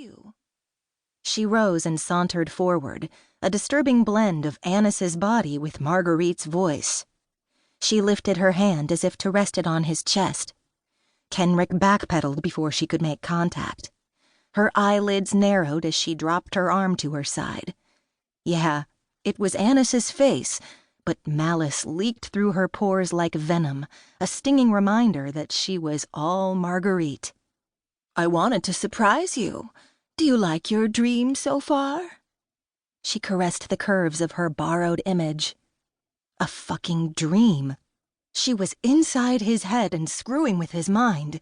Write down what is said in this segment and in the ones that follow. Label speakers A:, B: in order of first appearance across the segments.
A: you. She rose and sauntered forward, a disturbing blend of Anis's body with Marguerite's voice. She lifted her hand as if to rest it on his chest. Kenric backpedaled before she could make contact. Her eyelids narrowed as she dropped her arm to her side. Yeah, it was Anis's face, but malice leaked through her pores like venom, a stinging reminder that she was all Marguerite. I wanted to surprise you. Do you like your dream so far? She caressed the curves of her borrowed image. A fucking dream. She was inside his head and screwing with his mind.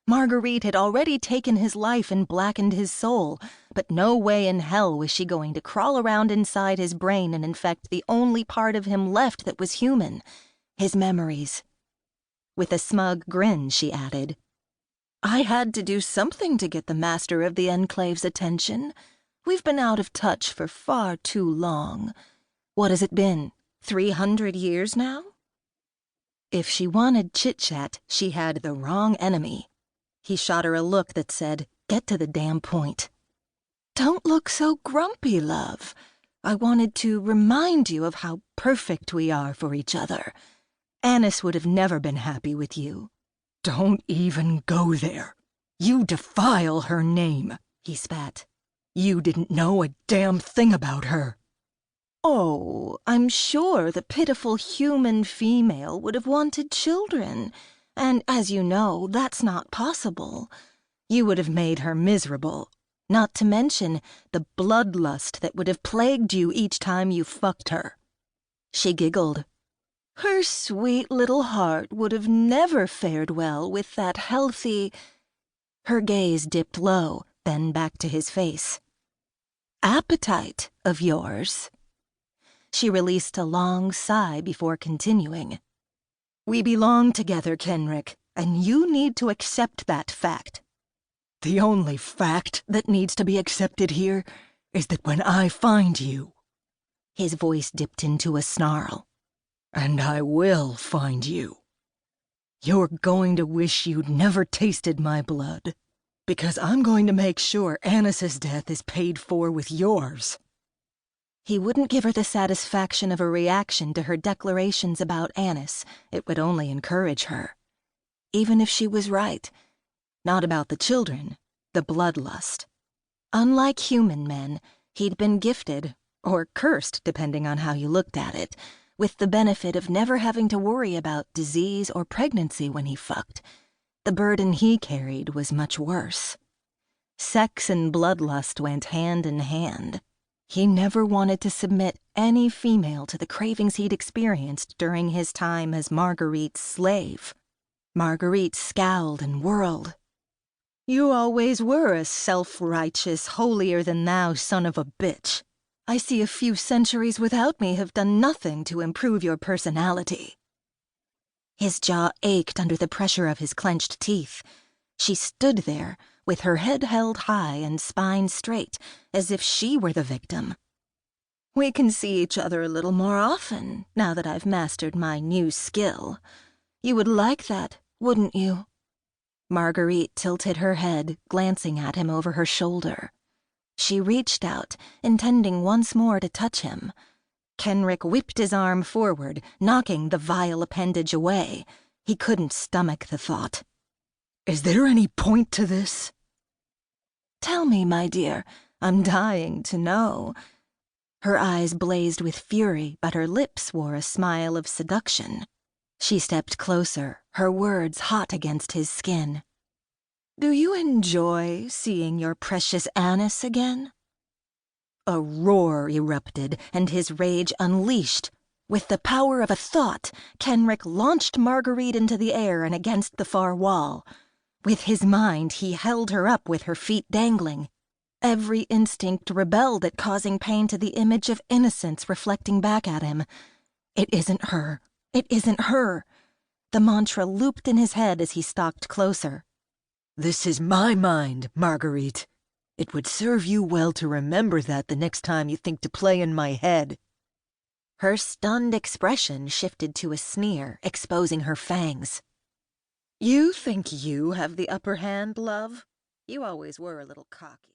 A: Marguerite had already taken his life and blackened his soul, but no way in hell was she going to crawl around inside his brain and infect the only part of him left that was human, his memories. With a smug grin, she added, I had to do something to get the master of the Enclave's attention. We've been out of touch for far too long. What has it been, 300 years now? If she wanted chit-chat, she had the wrong enemy. He shot her a look that said, get to the damn point. Don't look so grumpy, love. I wanted to remind you of how perfect we are for each other. Anis would have never been happy with you. Don't even go there. You defile her name, he spat. You didn't know a damn thing about her. Oh, I'm sure the pitiful human female would have wanted children, and as you know, that's not possible. You would have made her miserable, not to mention the bloodlust that would have plagued you each time you fucked her. She giggled. Her sweet little heart would have never fared well with that healthy... Her gaze dipped low, then back to his face. Appetite of yours. She released a long sigh before continuing. We belong together, Kenric, and you need to accept that fact. The only fact that needs to be accepted here is that when I find you... His voice dipped into a snarl. And I will find you. You're going to wish you'd never tasted my blood, because I'm going to make sure Anis's death is paid for with yours. He wouldn't give her the satisfaction of a reaction to her declarations about Anis. It would only encourage her. Even if she was right. Not about the children, the bloodlust. Unlike human men, he'd been gifted, or cursed depending on how you looked at it, with the benefit of never having to worry about disease or pregnancy when he fucked. The burden he carried was much worse. Sex and bloodlust went hand in hand. He never wanted to submit any female to the cravings he'd experienced during his time as Marguerite's slave. Marguerite scowled and whirled. You always were a self-righteous, holier-than-thou son of a bitch. I see a few centuries without me have done nothing to improve your personality. His jaw ached under the pressure of his clenched teeth. She stood there, with her head held high and spine straight, as if she were the victim. We can see each other a little more often, now that I've mastered my new skill. You would like that, wouldn't you? Marguerite tilted her head, glancing at him over her shoulder. She reached out, intending once more to touch him. Kenric whipped his arm forward, knocking the vile appendage away. He couldn't stomach the thought. Is there any point to this? Tell me, my dear. I'm dying to know. Her eyes blazed with fury, but her lips wore a smile of seduction. She stepped closer, her words hot against his skin. Do you enjoy seeing your precious Anis again? A roar erupted, and his rage unleashed. With the power of a thought, Kenric launched Marguerite into the air and against the far wall. With his mind, he held her up with her feet dangling. Every instinct rebelled at causing pain to the image of innocence reflecting back at him. It isn't her. It isn't her. The mantra looped in his head as he stalked closer. This is my mind, Marguerite. It would serve you well to remember that the next time you think to play in my head. Her stunned expression shifted to a sneer, exposing her fangs. You think you have the upper hand, love? You always were a little cocky.